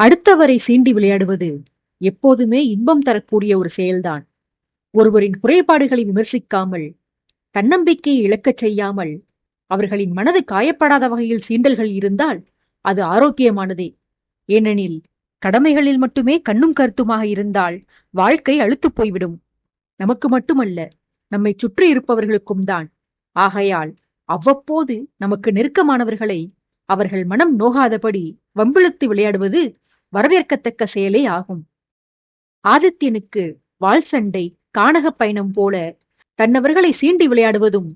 அடுத்தவரை சீண்டி விளையாடுவது எப்போதுமே இன்பம் தரக்கூடிய ஒரு செயல்தான். ஒருவரின் குறைபாடுகளை விமர்சிக்காமல், தன்னம்பிக்கையை இழக்கச் செய்யாமல், அவர்களின் மனது காயப்படாத வகையில் சீண்டல்கள் இருந்தால் அது ஆரோக்கியமானதே. ஏனெனில் கடமைகளில் மட்டுமே கண்ணும் கருத்துமாக இருந்தால் வாழ்க்கை அழுத்துப் போய்விடும். நமக்கு மட்டுமல்ல, நம்மை சுற்றி இருப்பவர்களுக்கும் தான். ஆகையால் அவ்வப்போது நமக்கு நெருக்கமானவர்களை அவர்கள் மனம் நோகாதபடி வம்பிழுத்து விளையாடுவது வரவேற்கத்தக்க செயலே ஆகும். ஆதித்யனுக்கு வாள் சண்டை, கானகப் பயணம் போல தன்னவர்களை சீண்டி விளையாடுவதும்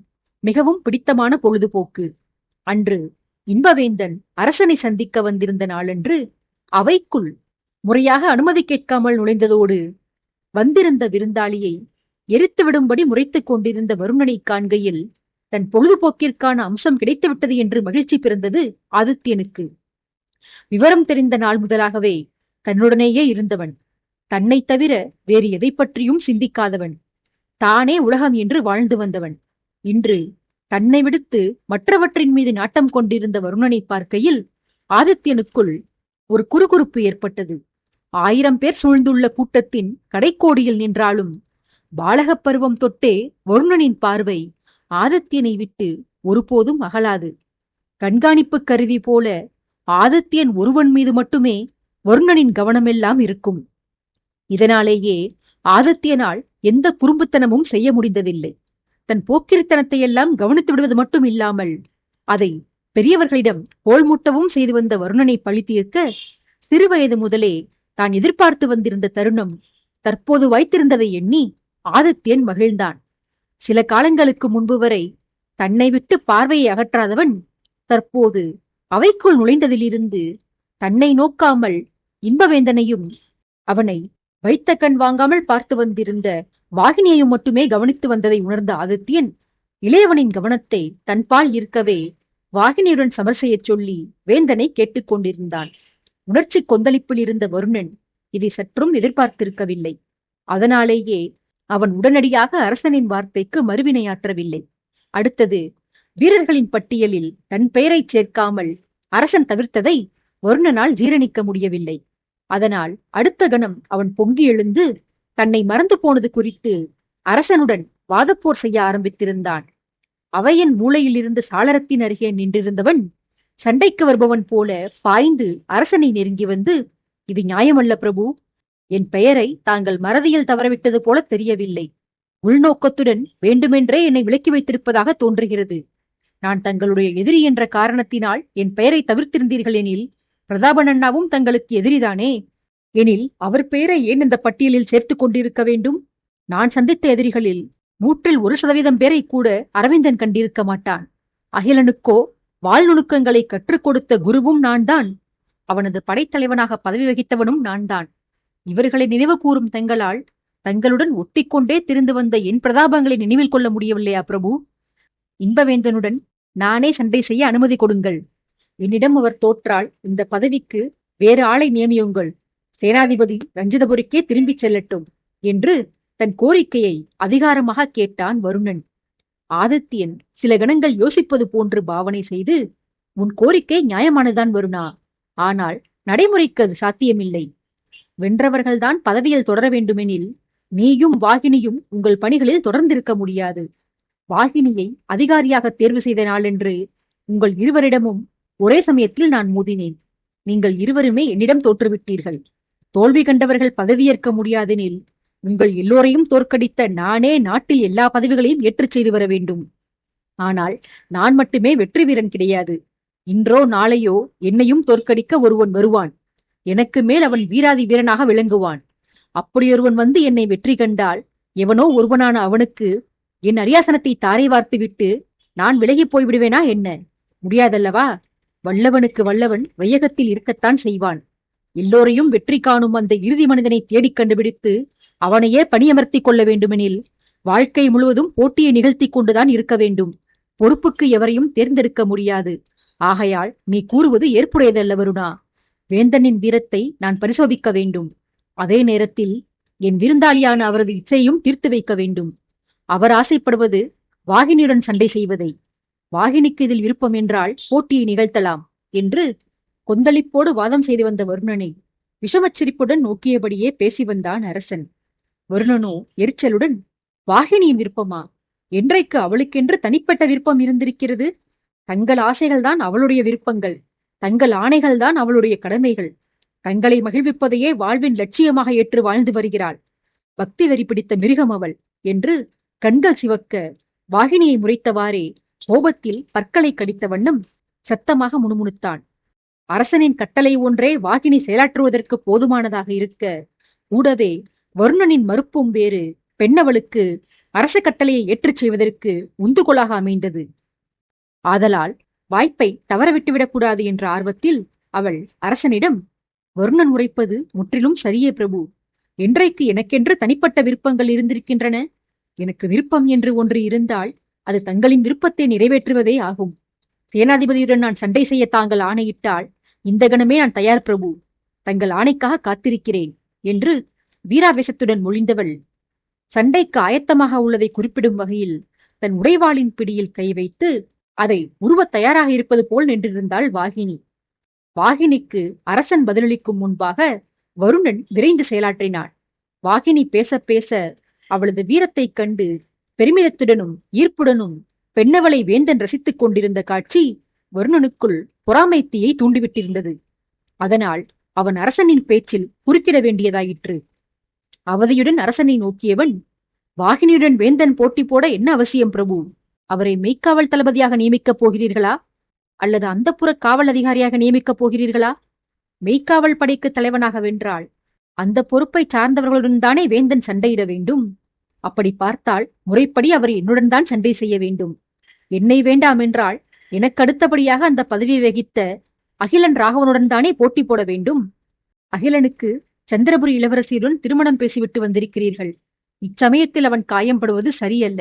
மிகவும் பிடித்தமான பொழுதுபோக்கு. அன்று இன்பவேந்தன் அரசனை சந்திக்க வந்திருந்த நாளன்று அவைக்குள் முறையாக அனுமதி கேட்காமல் நுழைந்ததோடு வந்திருந்த விருந்தாளியை எரித்துவிடும்படி முறைத்துக் கொண்டிருந்த வருணனை காண்கையில் தன் பொழுதுபோக்கிற்கான அம்சம் கிடைத்துவிட்டது என்று மகிழ்ச்சி பிறந்தது ஆதித்யனுக்கு. விவரம் தெரிந்த நாள் முதலாகவே தன்னுடனேயே இருந்தவன், தன்னை தவிர வேறு எதை பற்றியும் சிந்திக்காதவன், தானே உலகம் என்று வாழ்ந்து வந்தவன். இன்று தன்னை விடுத்து மற்றவற்றின் மீது நாட்டம் கொண்டிருந்த வருணனை பார்க்கையில் ஆதித்யனுக்குள் ஒரு குறுகுறுப்பு ஏற்பட்டது. 1000 பேர் சூழ்ந்துள்ள கூட்டத்தின் கடைக்கோடியில் நின்றாலும் பாலகப் பருவம் தொட்டே வருணனின் பார்வை ஆதித்யனை விட்டு ஒருபோதும் அகலாது. கண்காணிப்பு கருவி போல ஆதித்யன் ஒருவன் மீது மட்டுமே வருணனின் கவனமெல்லாம் இருக்கும். இதனாலேயே ஆதித்யனால் எந்த குறும்புத்தனமும் செய்ய முடிந்ததில்லை. தன் போக்கிரித்தனத்தை எல்லாம் கவனித்து விடுவது மட்டும் இல்லாமல் அதை பெரியவர்களிடம் கோள்மூட்டவும் செய்து வந்த வருணனை பழி தீர்க்க சிறுவயது முதலே தான் எதிர்பார்த்து வந்திருந்த தருணம் தற்போது வைத்திருந்ததை எண்ணி ஆதித்யன் மகிழ்ந்தான். சில காலங்களுக்கு முன்பு வரை தன்னை விட்டு பார்வையை அகற்றாதவன் தற்போது அவைக்குள் நுழைந்ததிலிருந்து தன்னை நோக்காமல் இன்பவேந்தனையும் அவனை வைத்த கண் வாங்காமல் பார்த்து வந்திருந்த வாகினியையும் மட்டுமே கவனித்து வந்ததை உணர்ந்த ஆதித்யன் இளையவனின் கவனத்தை தன்பால் இருக்கவே வாகினியுடன் சமர் செய்யச் சொல்லி வேந்தனை கேட்டுக்கொண்டிருந்தான். உணர்ச்சி கொந்தளிப்பில் இருந்த வருணன் இதை சற்றும் எதிர்பார்த்திருக்கவில்லை. அதனாலேயே அவன் உடனடியாக அரசனின் வார்த்தைக்கு மறுவினையாற்றவில்லை. அடுத்தது வீரர்களின் பட்டியலில் தன் பெயரைச் சேர்க்காமல் அரசன் தவிர்த்ததை வருணனால் ஜீரணிக்க முடியவில்லை. அதனால் அடுத்த கணம் அவன் பொங்கி எழுந்து தன்னை மறந்து போனது குறித்து அரசனுடன் வாதப்போர் செய்ய ஆரம்பித்திருந்தான். அவையின் மூலையிலிருந்து சாளரத்தின் அருகே நின்றிருந்தவன் சண்டைக்கு வருபவன் போல பாய்ந்து அரசனை நெருங்கி வந்து, இது நியாயமல்ல பிரபு. என் பெயரை தாங்கள் மறதியில் தவறவிட்டது போல தெரியவில்லை. உள்நோக்கத்துடன் வேண்டுமென்றே என்னை விலக்கி வைத்திருப்பதாக தோன்றுகிறது. நான் தங்களுடைய எதிரி என்ற காரணத்தினால் என் பெயரை தவிர்த்திருந்தீர்கள் எனில் பிரதாபன் அண்ணாவும் தங்களுக்கு எதிரிதானே. எனில் அவர் பெயரை ஏன் இந்த பட்டியலில் சேர்த்துக் கொண்டிருக்க வேண்டும்? நான் சந்தித்த எதிரிகளில் 100% பேரை கூட அரவிந்தன் கண்டிருக்க மாட்டான். அகிலனுக்கோ வாள் நுணுக்கங்களை கற்றுக் கொடுத்த குருவும் நான்தான். அவனது படைத்தலைவனாக பதவி வகித்தவனும் நான்தான். இவர்களை நினைவு கூறும் தங்களால் தங்களுடன் ஒட்டிக்கொண்டே திரிந்து வந்த என் பிரதாபங்களை நினைவில் கொள்ள முடியவில்லையா பிரபு? இன்பவேந்தனுடன் நானே சண்டை செய்ய அனுமதி கொடுங்கள். என்னிடம் அவர் தோற்றால் இந்த பதவிக்கு வேறு ஆளை நியமியுங்கள். சேனாதிபதி ரஞ்சிதபுரிக்கே திரும்பிச் செல்லட்டும் என்று தன் கோரிக்கையை அதிகாரமாக கேட்டான் வருணன். ஆதித்யன் சில கணங்கள் யோசிப்பது போன்று பாவனை செய்து, உன் கோரிக்கை நியாயமானதான் வருணா. ஆனால் நடைமுறைக்கு அது சாத்தியமில்லை. வென்றவர்கள்தான் பதவியில் தொடர வேண்டுமெனில் நீயும் வாகினியும் உங்கள் பணிகளில் தொடர்ந்திருக்க முடியாது. வாகினியை அதிகாரியாக தேர்வு செய்த நாளென்று உங்கள் இருவரிடமும் ஒரே சமயத்தில் நான் மோதினேன். நீங்கள் இருவருமே என்னிடம் தோற்றுவிட்டீர்கள். தோல்வி கண்டவர்கள் பதவியேற்க முடியாதெனில் உங்கள் எல்லோரையும் தோற்கடித்த நானே நாட்டில் எல்லா பதவிகளையும் ஏற்றுச் செய்து வர வேண்டும். ஆனால் நான் மட்டுமே வெற்றி வீரன் கிடையாது. இன்றோ நாளையோ என்னையும் தோற்கடிக்க ஒருவன் வருவான். எனக்கு மேல் அவன் வீராதி வீரனாக விளங்குவான். அப்படியொருவன் வந்து என்னை வெற்றி கண்டால் எவனோ ஒருவனான அவனுக்கு என் அரியாசனத்தை தாரை வார்த்துவிட்டு நான் விலகி போய்விடுவேனா என்ன? முடியாதல்லவா? வல்லவனுக்கு வல்லவன் வையகத்தில் இருக்கத்தான் செய்வான். எல்லோரையும் வெற்றி காணும் அந்த இறுதி மனிதனை தேடிக் கண்டுபிடித்து அவனையே பணியமர்த்தி கொள்ள வேண்டுமெனில் வாழ்க்கை முழுவதும் போட்டியை நிகழ்த்தி கொண்டுதான் இருக்க வேண்டும். பொறுப்புக்கு எவரையும் தேர்ந்தெடுக்க முடியாது. ஆகையால் நீ கூறுவது ஏற்புடையதல்ல வருணா. வேந்தனின் வீரத்தை நான் பரிசோதிக்க வேண்டும். அதே நேரத்தில் என் விருந்தாளியான அவரது இச்சையும் தீர்த்து வைக்க வேண்டும். அவர் ஆசைப்படுவது வாகினியுடன் சண்டை செய்வதை. வாகினிக்கு இதில் விருப்பம் என்றால் போட்டியை நிகழ்த்தலாம் என்று கொந்தளிப்போடு வாதம் செய்து வந்த வருணனை விஷமச்சிரிப்புடன் நோக்கியபடியே பேசி வந்தான் அரசன். வருணனோ எரிச்சலுடன், வாகினியின் விருப்பமா? என்றைக்கு அவளுக்கென்று தனிப்பட்ட விருப்பம் இருந்திருக்கிறது? தங்கள் ஆசைகள்தான் அவளுடைய விருப்பங்கள், தங்கள் ஆணைகள்தான் அவளுடைய கடமைகள். தங்களை மகிழ்விப்பதையே வாழ்வின் லட்சியமாக ஏற்று வாழ்ந்து வருகிறாள். பக்தி வெறி பிடித்த மிருகம் அவள் என்று கண்கள் சிவக்க வாகினியை முறைத்தவாறே கோபத்தில் பற்களை கடித்த வண்ணம் சத்தமாக முணுமுணுத்தான். அரசனின் கட்டளை ஒன்றே வாகினி செயலாற்றுவதற்கு போதுமானதாக இருக்க, கூடவே வருணனின் மறுப்பும் வேறு பெண்ணவளுக்கு அரச கட்டளையை ஏற்றுச் செய்வதற்கு உந்துகோலாக அமைந்தது. ஆதலால் வாய்ப்பை தவறவிட்டுவிடக்கூடாது என்ற ஆர்வத்தில் அவள் அரசனிடம், வருணன் உரைப்பது முற்றிலும் சரியே பிரபு. என்றைக்கு எனக்கென்று தனிப்பட்ட விருப்பங்கள் இருந்திருக்கின்றன? எனக்கு விருப்பம் என்று ஒன்று இருந்தால் அது தங்களின் விருப்பத்தை நிறைவேற்றுவதே ஆகும். சேனாதிபதியுடன் நான் சண்டை செய்ய தாங்கள் ஆணையிட்டால் இந்த கணமே நான் தயார் பிரபு. தங்கள் ஆணைக்காக காத்திருக்கிறேன் என்று வீராவேசத்துடன் மொழிந்தவள் சண்டைக்கு ஆயத்தமாக உள்ளதை குறிப்பிடும் வகையில் தன் உடைவாளின் பிடியில் கை வைத்து அதை உருவத் தயாராக இருப்பது போல் நின்றிருந்தாள் வாகினி. வாகினிக்கு அரசன் பதிலளிக்கும் முன்பாக வருணன் விரைந்து செயலாற்றினாள். வாகினி பேச பேச அவளது வீரத்தைக் கண்டு பெருமிதத்துடனும் ஈர்ப்புடனும் பெண்ணவளை வேந்தன் ரசித்துக் கொண்டிருந்த காட்சி வருணனுக்குள் பொறாமை தீயை தூண்டிவிட்டிருந்தது. அதனால் அவன் அரசனின் பேச்சில் குறுக்கிட வேண்டியதாயிற்று. அவதியுடன் அரசனை நோக்கியவன், வாகினியுடன் வேந்தன் போட்டி போட என்ன அவசியம் பிரபு? அவரை மெய்க்காவல் தளபதியாக நியமிக்கப் போகிறீர்களா அல்லது அந்தப்புற காவல் அதிகாரியாக நியமிக்கப் போகிறீர்களா? மெய்க்காவல் படைக்கு தலைவனாக வென்றால் அந்த பொறுப்பை சார்ந்தவர்களுடன் தானே வேந்தன் சண்டையிட வேண்டும். அப்படி பார்த்தால் முறைப்படி அவர் என்னுடன் தான் சண்டை செய்ய வேண்டும். என்னை வேண்டாம் என்றால் எனக்கு அடுத்தபடியாக அந்த பதவியை வகித்த அகிலன் ராகவனுடன் தானே போட்டி போட வேண்டும். அகிலனுக்கு சந்திரபுரி இளவரசியுடன் திருமணம் பேசிவிட்டு வந்திருக்கிறீர்கள். இச்சமயத்தில் அவன் காயம்படுவது சரியல்ல.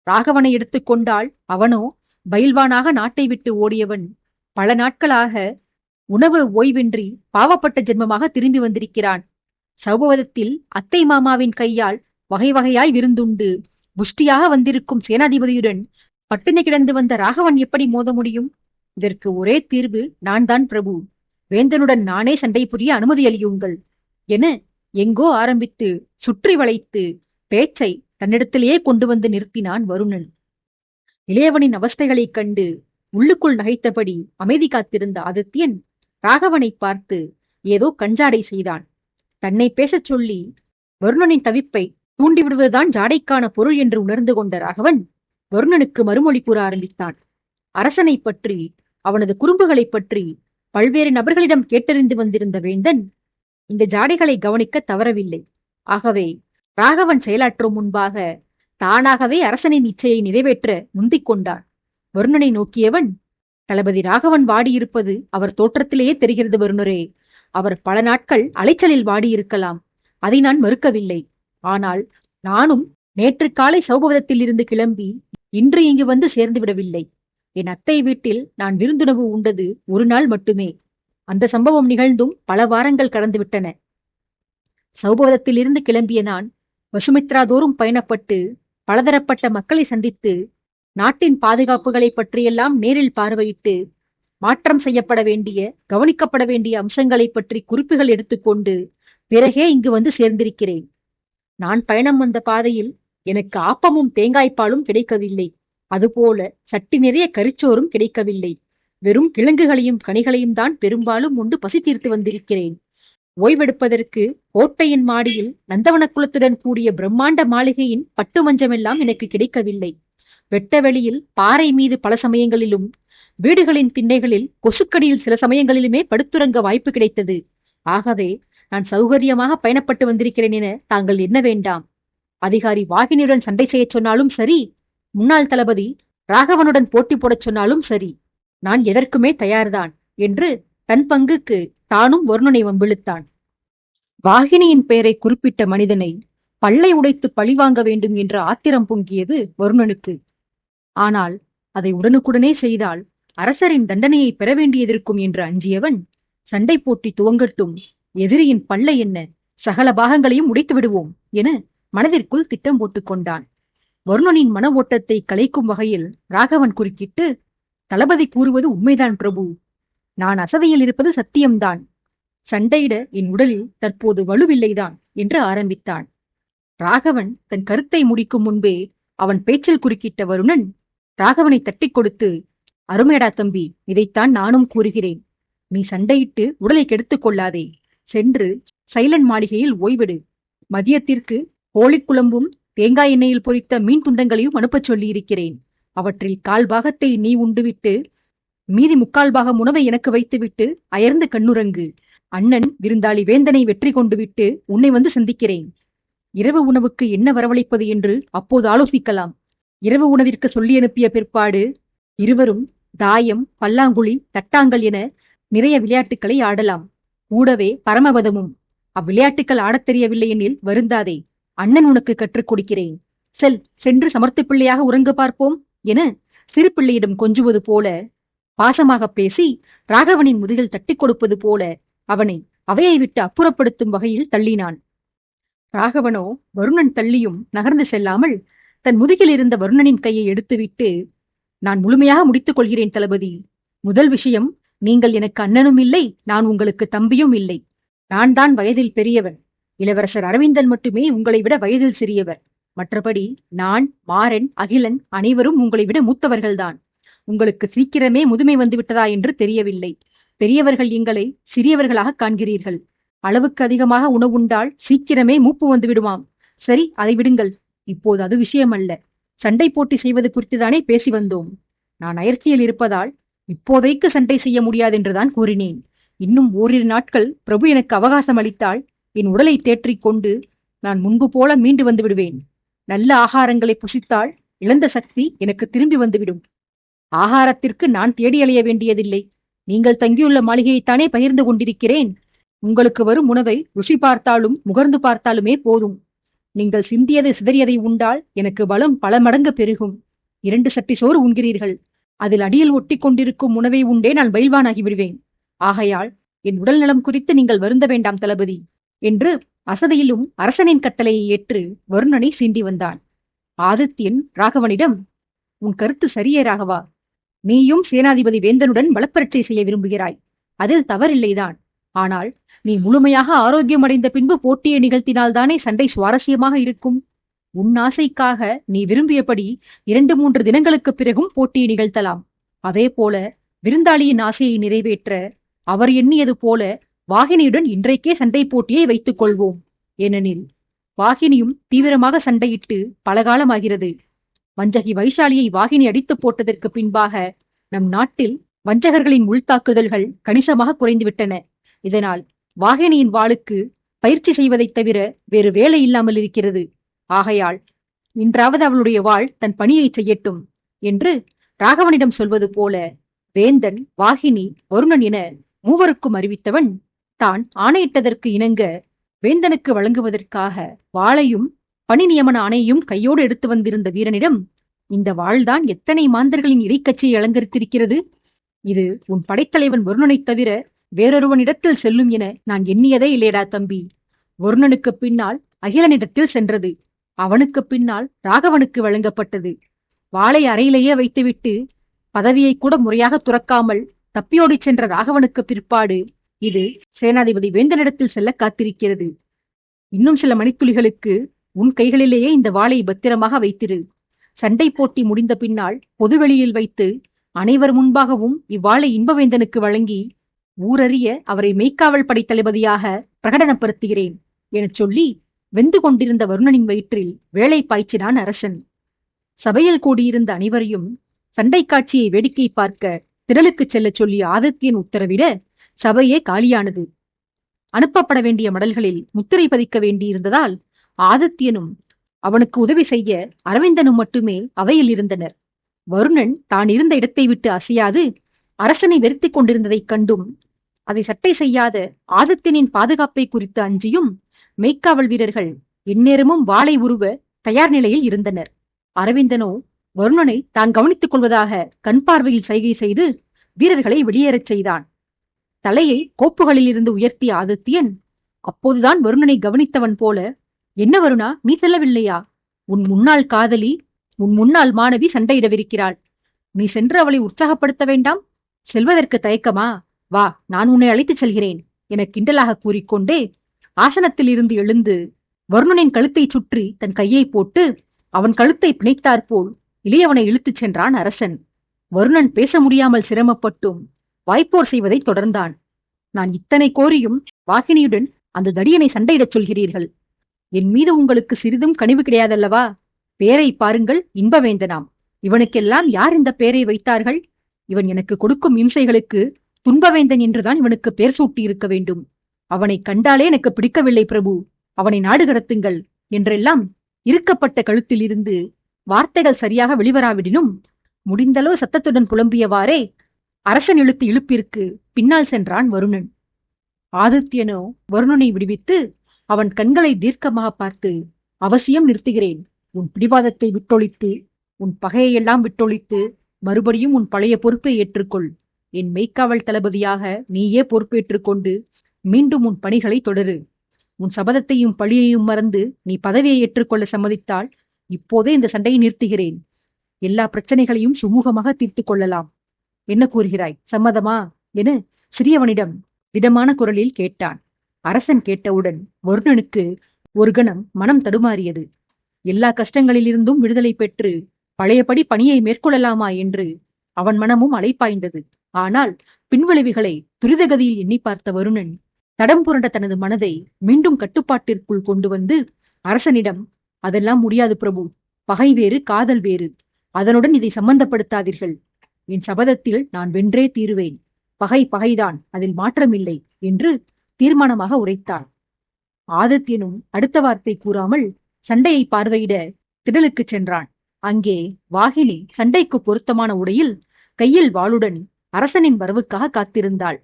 ராகவனை எடுத்துக்கொண்டால் அவனோ பயில்வானாக நாட்டை விட்டு ஓடியவன். பல நாட்களாக உணவு ஓய்வின்றி பாவப்பட்ட ஜென்மமாக திரும்பி வந்திருக்கிறான். சௌபவதத்தில் அத்தை மாமாவின் கையால் வகை வகையாய் விருந்துண்டு புஷ்டியாக வந்திருக்கும் சேனாதிபதியுடன் பட்டினி கிடந்து வந்த ராகவன் எப்படி மோத முடியும்? இதற்கு ஒரே தீர்வு நான் தான் பிரபு. வேந்தனுடன் நானே சண்டை புரிய அனுமதி அளியுங்கள் என எங்கோ ஆரம்பித்து சுற்றி வளைத்து பேச்சை தன்னிடத்திலேயே கொண்டு வந்து நிறுத்தினான் வருணன். இளையவனின் அவஸ்தைகளைக் கண்டு உள்ளுக்குள் நகைத்தபடி அமைதி காத்திருந்த ஆதித்யன் ராகவனை பார்த்து ஏதோ கஞ்சாடை செய்தான். தன்னை பேசச் சொல்லி வருணனின் தவிப்பை தூண்டிவிடுவதுதான் ஜாடைக்கான பொருள் என்று உணர்ந்து கொண்ட ராகவன் வருணனுக்கு மறுமொழி கூற ஆரம்பித்தான். அரசனை பற்றி, அவனது குறும்புகளைப் பற்றி பல்வேறு நபர்களிடம் கேட்டறிந்து வந்திருந்த வேந்தன் இந்த ஜாடைகளை கவனிக்க தவறவில்லை. ஆகவே ராகவன் செயலாற்றும் முன்பாக தானாகவே அரசனின் இச்சையை நிறைவேற்ற முந்திக் கொண்டான். வருணனை நோக்கியவன், தளபதி ராகவன் வாடியிருப்பது அவர் தோற்றத்திலேயே தெரிகிறது வருணரே. அவர் பல நாட்கள் அலைச்சலில் வாடியிருக்கலாம், அதை நான் மறுக்கவில்லை. ஆனால் நானும் நேற்று காலை சௌபவதத்தில் இருந்து கிளம்பி இன்று இங்கு வந்து சேர்ந்து விடவில்லை. என் அத்தை வீட்டில் நான் விருந்துணவு உண்டது ஒரு நாள் மட்டுமே. அந்த சம்பவம் நிகழ்ந்தும் பல வாரங்கள் கடந்துவிட்டன. சௌபவதத்தில் இருந்து கிளம்பிய நான் வசுமித்ரா தோறும் பயணப்பட்டு பலதரப்பட்ட மக்களை சந்தித்து நாட்டின் பாதுகாப்புகளை பற்றியெல்லாம் நேரில் பார்வையிட்டு மாற்றம் செய்யப்பட வேண்டிய, கவனிக்கப்பட வேண்டிய அம்சங்களை பற்றி குறிப்புகள் எடுத்துக்கொண்டு பிறகே இங்கு வந்து சேர்ந்திருக்கிறேன். நான் பயணம் வந்த பாதையில் எனக்கு ஆப்பமும் தேங்காய்ப்பாலும் கிடைக்கவில்லை. அதுபோல சட்டி நிறைய கரிச்சோறும் கிடைக்கவில்லை. வெறும் கிழங்குகளையும் கனிகளையும் தான் பெரும்பாலும் உண்டு பசி தீர்த்து வந்திருக்கிறேன். ஓய்வெடுப்பதற்கு கோட்டையின் மாடியில் நந்தவனக்குலத்துடன் கூடிய பிரம்மாண்ட மாளிகையின் பட்டு மஞ்சமெல்லாம் எனக்கு கிடைக்கவில்லை. வெட்ட வெளியில் பாறை மீது பல சமயங்களிலும், வீடுகளின் திண்ணைகளில் கொசுக்கடியில் சில சமயங்களிலுமே படுத்துறங்க வாய்ப்பு கிடைத்தது. ஆகவே நான் சௌகரியமாக பயணப்பட்டு வந்திருக்கிறேன் என தாங்கள் எண்ண வேண்டாம். அதிகாரி வாகினியுடன் சண்டை செய்ய சொன்னாலும் சரி, முன்னாள் தளபதி ராகவனுடன் போட்டி போடச் சொன்னாலும் சரி, நான் எதற்குமே தயார்தான் என்று தன் பங்குக்கு தானும் வருணனை வம்பிழுத்தான். வாகினியின் பெயரை குறிப்பிட்ட மனிதனை பல்லை உடைத்து பழிவாங்க வேண்டும் என்ற ஆத்திரம் பொங்கியது வருணனுக்கு. ஆனால் அதை உடனுக்குடனே செய்தால் அரசரின் தண்டனையை பெற வேண்டியதிருக்கும் என்று அஞ்சியவன், சண்டை போட்டி துவங்கட்டும், எதிரியின் பல்லை என்ன, சகல பாகங்களையும் உடைத்து விடுவோம் என மனதிற்குள் திட்டம் போட்டுக் கொண்டான். வருணனின் மன ஓட்டத்தை கலைக்கும் வகையில் ராகவன் குறுக்கிட்டு, தளபதி கூறுவது உண்மைதான் பிரபு. நான் அசதியில் இருப்பது சத்தியம்தான். சண்டையிட என் உடலில் தற்போது வலுவில்லைதான் என்று ஆரம்பித்தான். ராகவன் தன் கருத்தை முடிக்கும் முன்பே அவன் பேச்சில் குறுக்கிட்ட வருணன் ராகவனை தட்டிக் கொடுத்து, அருமையடா தம்பி, இதைத்தான் நானும் கூறுகிறேன். நீ சண்டையிட்டு உடலை கெடுத்துக் கொள்ளாதே. சென்று சைலண்ட் மாளிகையில் ஓய்விடு. மதியத்திற்கு கோழிக்குழம்பும் தேங்காய் எண்ணெயில் பொரித்த மீன் துண்டங்களையும் அனுப்பச் சொல்லியிருக்கிறேன். அவற்றில் 1/4 பாகத்தை நீ உண்டுவிட்டு மீதி 3/4 பாகம் உணவை எனக்கு வைத்துவிட்டு அயர்ந்து கண்ணுறங்கு. அண்ணன் விருந்தாளி வேந்தனை வெற்றி கொண்டு விட்டு உன்னை வந்து சந்திக்கிறேன். இரவு உணவுக்கு என்ன வரவழைப்பது என்று அப்போது ஆலோசிக்கலாம். இரவு உணவிற்கு சொல்லி அனுப்பிய பிற்பாடு இருவரும் தாயம், பல்லாங்குழி, தட்டாங்கல் என நிறைய விளையாட்டுக்களை ஆடலாம். கூடவே பரமபதமும். அவ்விளையாட்டுக்கள் ஆடத் தெரியவில்லை எனில் வருந்தாதே. அண்ணன் உனக்கு கற்றுக் கொடுக்கிறேன். சென்று சமர்த்த பிள்ளையாக உறங்க பார்ப்போம் என சிறு பிள்ளையிடம் கொஞ்சுவது போல பாசமாக பேசி ராகவனின் முதுகில் தட்டிக் கொடுப்பது போல அவனை அவையை விட்டு அப்புறப்படுத்தும் வகையில் தள்ளினான். ராகவனோ வருணன் தள்ளியும் நகர்ந்து செல்லாமல் தன் முதுகில் இருந்த வருணனின் கையை எடுத்துவிட்டு, நான் முழுமையாக முடித்துக் கொள்கிறேன் தளபதி. முதல் விஷயம், நீங்கள் எனக்கு அண்ணனும் இல்லை, நான் உங்களுக்கு தம்பியும் இல்லை. நான் தான் வயதில் பெரியவன். இளவரசர் அரவிந்தன் மட்டுமே உங்களை விட வயதில் சிறியவர். மற்றபடி நான், மாறன், அகிலன் அனைவரும் உங்களை விட மூத்தவர்கள்தான். உங்களுக்கு சீக்கிரமே முதுமை வந்துவிட்டதா என்று தெரியவில்லை. பெரியவர்கள் எங்களை சிறியவர்களாக காண்கிறீர்கள். அளவுக்கு அதிகமாக உணவுண்டால் சீக்கிரமே மூப்பு வந்து விடுவாம். சரி, அதை விடுங்கள். இப்போது அது விஷயமல்ல. சண்டை போட்டி செய்வது குறித்துதானே பேசி வந்தோம். நான் அயற்சியில் இருப்பதால் இப்போதைக்கு சண்டை செய்ய முடியாதென்றுதான் கூறினேன். இன்னும் ஓரிரு நாட்கள் பிரபு எனக்கு அவகாசம் அளித்தால் என் உடலை தேற்றிக் கொண்டு நான் முன்பு போல மீண்டு வந்து விடுவேன். நல்ல ஆகாரங்களை புசித்தால் இழந்த சக்தி எனக்கு திரும்பி வந்துவிடும். ஆகாரத்திற்கு நான் தேடி அலைய வேண்டியதில்லை. நீங்கள் தங்கியுள்ள மாளிகையைத்தானே பகிர்ந்து கொண்டிருக்கிறேன். உங்களுக்கு வரும் உணவை ருசி பார்த்தாலும் முகர்ந்து பார்த்தாலுமே போதும். நீங்கள் சிந்தியது சிதறியதை உண்டால் எனக்கு பலம் பல மடங்கு பெருகும். 2 சட்டி சோறு உண்கிறீர்கள். அதில் அடியில் ஒட்டி கொண்டிருக்கும் உணவை உண்டே நான் பயில்வானாகி விடுவேன். ஆகையால் என் உடல் நலம் குறித்து நீங்கள் வருந்த வேண்டாம் தளபதி என்று அசதியிலும் அரசனின் கட்டளையை ஏற்று வருணனை சீண்டி வந்தான். ஆதித்யன் ராகவனிடம், உன் கருத்து சரியே ராகவா. நீயும் சேனாதிபதி வேந்தனுடன் வளப்பரட்சை செய்ய விரும்புகிறாய். அதில் தவறில்லைதான். ஆனால் நீ முழுமையாக ஆரோக்கியம் அடைந்த பின்பு போட்டியை நிகழ்த்தினால்தானே சண்டை சுவாரஸ்யமாக இருக்கும். உன் ஆசைக்காக நீ விரும்பியபடி 2-3 தினங்களுக்கு பிறகும் போட்டியை நிகழ்த்தலாம். அதே போல விருந்தாளியின் ஆசையை நிறைவேற்ற அவர் எண்ணியது போல வாகினியுடன் இன்றைக்கே சண்டை போட்டியை வைத்துக் கொள்வோம். ஏனெனில் வாகினியும் தீவிரமாக சண்டையிட்டு பலகாலமாகிறது. வஞ்சகி வைஷாலியை வாகினி அடித்து போட்டதற்கு பின்பாக நம் நாட்டில் வஞ்சகர்களின் உள்தாக்குதல்கள் கணிசமாக குறைந்துவிட்டன. இதனால் வாகினியின் வாளுக்கு பயிற்சி செய்வதைத் தவிர வேறு வேலை இல்லாமல் இருக்கிறது. ஆகையால் இன்றாவது அவளுடைய வாள் தன் பணியை செய்யட்டும் என்று ராகவனிடம் சொல்வது போல வேந்தன், வாகினி, வருணன் என மூவருக்கும் அறிவித்தவன் தான் ஆணையிட்டதற்கு இணங்க வேந்தனுக்கு வழங்குவதற்காக வாளையும் பணி நியமன ஆணையையும் கையோடு எடுத்து வந்திருந்த வீரனிடம், இந்த வாள்தான் எத்தனை மாந்தர்களின் இடைக்கட்சியை அலங்கரித்திருக்கிறது. இது உன் படைத்தலைவன் வருணனைத் தவிர வேறொருவனிடத்தில் செல்லும் என நான் எண்ணியதே இல்லையடா தம்பி. வருணனுக்கு பின்னால் அகிலனிடத்தில் சென்றது. அவனுக்கு பின்னால் ராகவனுக்கு வழங்கப்பட்டது. வாளை அறையிலேயே வைத்துவிட்டு பதவியை கூட முறையாக துறக்காமல் தப்பியோடிச் சென்ற ராகவனுக்கு பிற்பாடு இது சேனாதிபதி வேந்தனிடத்தில் செல்ல காத்திருக்கிறது. இன்னும் சில மணித்துளிகளுக்கு உன் கைகளிலேயே இந்த வாளை பத்திரமாக வைத்திரு. சண்டை போட்டி முடிந்த பின்னால் பொதுவெளியில் வைத்து அனைவர் முன்பாகவும் இவ்வாளை இன்பவேந்தனுக்கு வழங்கி ஊரறிய அவரை மெய்க்காவல் படைத்தளபதியாக பிரகடனப்படுத்துகிறேன் எனச் சொல்லி வெந்து கொண்டிருந்த வருணனின் வயிற்றில் வேலை பாய்ச்சினான் அரசன். சபையில் கூடியிருந்த அனைவரையும் சண்டை காட்சியை வேடிக்கை பார்க்க திடலுக்குச் செல்லச் சொல்லி ஆதித்யன் உத்தரவிட சபையே காலியானது. அனுப்பப்பட வேண்டிய மடல்களில் முத்திரை பதிக்க வேண்டியிருந்ததால் ஆதித்யனும் அவனுக்கு உதவி செய்ய அரவிந்தனும் மட்டுமே அவையில் இருந்தனர். வருணன் தான் இருந்த இடத்தை விட்டு அசையாது அரசனை வெறுத்திக் கொண்டிருந்ததைக் கண்டும் அதை சட்டை செய்யாத ஆதித்யனின் பாதுகாப்பை குறித்து அஞ்சியும் மெய்க்காவல் வீரர்கள் எந்நேரமும் வாளை உருவ தயார் நிலையில் இருந்தனர். அரவிந்தனோ வருணனை தான் கவனித்துக் கொள்வதாக கண் பார்வையில் சைகை செய்து வீரர்களை வெளியேறச் செய்தான். தலையை கோப்புகளில் இருந்து உயர்த்திய ஆதித்யன் அப்போதுதான் வருணனை கவனித்தவன் போல, என்ன வருணா, நீ செல்லவில்லையா? உன் முன்னாள் காதலி, உன் முன்னாள் மாணவி சண்டையிடவிருக்கிறாள். நீ சென்று அவளை உற்சாகப்படுத்த வேண்டாம்? செல்வதற்கு தயக்கமா? வா, நான் உன்னை அழைத்துச் செல்கிறேன் என கிண்டலாக கூறிக்கொண்டே ஆசனத்தில் இருந்து எழுந்து வருணனின் கழுத்தை சுற்றி தன் கையை போட்டு அவன் கழுத்தை பிணைத்தாற்போல் இளையவனை இழுத்துச் சென்றான் அரசன். வருணன் பேச முடியாமல் சிரமப்பட்டும் வாய்ப்போர் செய்வதை தொடர்ந்தான். நான் இத்தனை கோரியும் வாகினியுடன் அந்த தடியனை சண்டையிடச் சொல்கிறீர்கள். என் மீது உங்களுக்கு சிறிதும் கனிவு கிடையாதல்லவா? பேரை பாருங்கள், இன்பவேந்தனாம். இவனுக்கெல்லாம் யார் இந்த பேரை வைத்தார்கள்? இவன் எனக்கு கொடுக்கும் இம்சைகளுக்கு துன்பவேந்தன் என்றுதான் இவனுக்கு பேர் சூட்டி இருக்க வேண்டும். அவனை கண்டாலே எனக்கு பிடிக்கவில்லை பிரபு, அவனை நாடு கடத்துங்கள் என்றெல்லாம் இறுக்கப்பட்ட கழுத்தில் இருந்து வார்த்தைகள் சரியாக வெளிவராவிடினும் முடிந்தளவு சத்தத்துடன் புலம்பியவாறே அரசன் இழுத்து இழுப்பிற்கு பின்னால் சென்றான் வருணன். ஆதித்யனோ வருணனை விடுவித்து அவன் கண்களை தீர்க்கமாக பார்த்து, அவசியம் நிறுத்துகிறேன். உன் பிடிவாதத்தை விட்டொழித்து, உன் பகையெல்லாம் விட்டொழித்து மறுபடியும் உன் பழைய பொறுப்பை ஏற்றுக்கொள். என் மெய்க்காவல் தளபதியாக நீயே பொறுப்பேற்றுக் கொண்டு மீண்டும் உன் பணிகளை தொடரு. உன் சபதத்தையும் பழியையும் மறந்து நீ பதவியை ஏற்றுக்கொள்ள சம்மதித்தால் இப்போதே இந்த சண்டையை நிறுத்துகிறேன். எல்லா பிரச்சனைகளையும் சுமூகமாக தீர்த்து கொள்ளலாம். என்ன கூறுகிறாய், சம்மதமா என சிறியவனிடம் திடமான குரலில் கேட்டான். அரசன் கேட்டவுடன் வருணனுக்கு ஒரு கணம் மனம் தடுமாறியது. எல்லா கஷ்டங்களிலிருந்தும் விடுதலை பெற்று பழையபடி பணியை மேற்கொள்ளலாமா என்று அவன் மனமும் அலைப்பாய்ந்தது. ஆனால் பின்விளைவுகளை துரிதகதியில் எண்ணி பார்த்த வருணன் தடம் புரண்ட தனது மனதை மீண்டும் கட்டுப்பாட்டிற்குள் கொண்டு வந்து அரசனிடம், அதெல்லாம் முடியாது பிரபு. பகை வேறு, காதல் வேறு. அதனுடன் இதை சம்பந்தப்படுத்தாதீர்கள். என் சபதத்தில் நான் வென்றே தீருவேன். பகை பகைதான், அதில் மாற்றமில்லை என்று தீர்மானமாக உரைத்தான். ஆதித்யனும் அடுத்த வார்த்தை கூறாமல் சண்டையை பார்வையிட திடலுக்கு சென்றான். அங்கே வாகினி சண்டைக்கு பொருத்தமான உடையில் கையில் வாளுடன் அரசனின் வரவுக்காக காத்திருந்தாள்.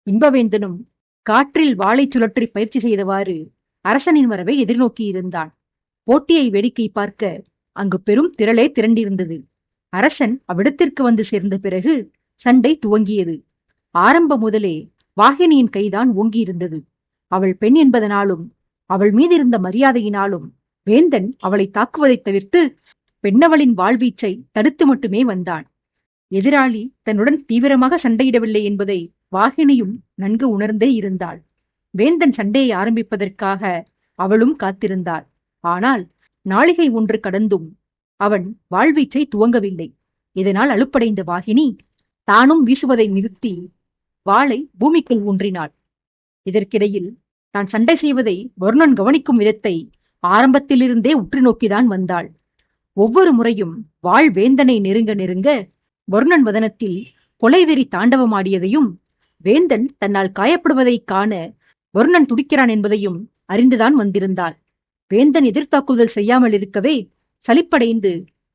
இன்பவேந்தனும் காற்றில் வாளை சுழற்றி பயிற்சி செய்தவாறு அரசனின் வரவை எதிர்நோக்கியிருந்தான். போட்டியை வேடிக்கை பார்க்க அங்கு பெரும் திரளே திரண்டிருந்தது. அரசன் அவ்விடத்திற்கு வந்து சேர்ந்த பிறகு சண்டை துவங்கியது. ஆரம்ப முதலே வாகினியின் கைதான் ஓங்கியிருந்தது. அவள் பெண் என்பதனாலும் அவள் மீதிருந்த மரியாதையினாலும் வேந்தன் அவளை தாக்குவதைத் தவிர்த்து பெண்ணவளின் வாழ்வீச்சை தடுத்து மட்டுமே வந்தான். எதிராளி தன்னுடன் தீவிரமாக சண்டையிடவில்லை என்பதை வாகினியும் நன்கு உணர்ந்தே இருந்தாள். வேந்தன் சண்டையை ஆரம்பிப்பதற்காக அவளும் காத்திருந்தாள். ஆனால் நாளிகை ஒன்று கடந்தும் அவன் வாழ்வீச்சை துவங்கவில்லை. இதனால் அலுப்படைந்த வாகினி தானும் வீசுவதை நிறுத்தி வாளை பூமிக்குள் ஊன்றினாள். இதற்கிடையில் தான் சண்டை செய்வதை வருணன் கவனிக்கும் விதத்தை ஆரம்பத்திலிருந்தே உற்று நோக்கிதான் வந்தாள். ஒவ்வொரு முறையும் வாள் வேந்தனை நெருங்க நெருங்க வருணன் வதனத்தில் கொலைவெறி தாண்டவமாடியதையும் வேந்தன் தன்னால் காயப்படுவதைக் காண வருணன் துடிக்கிறான் என்பதையும் அறிந்துதான் வந்திருந்தாள். வேந்தன் எதிர்த்தாக்குதல் செய்யாமல் இருக்கவே சலிப்படைந்து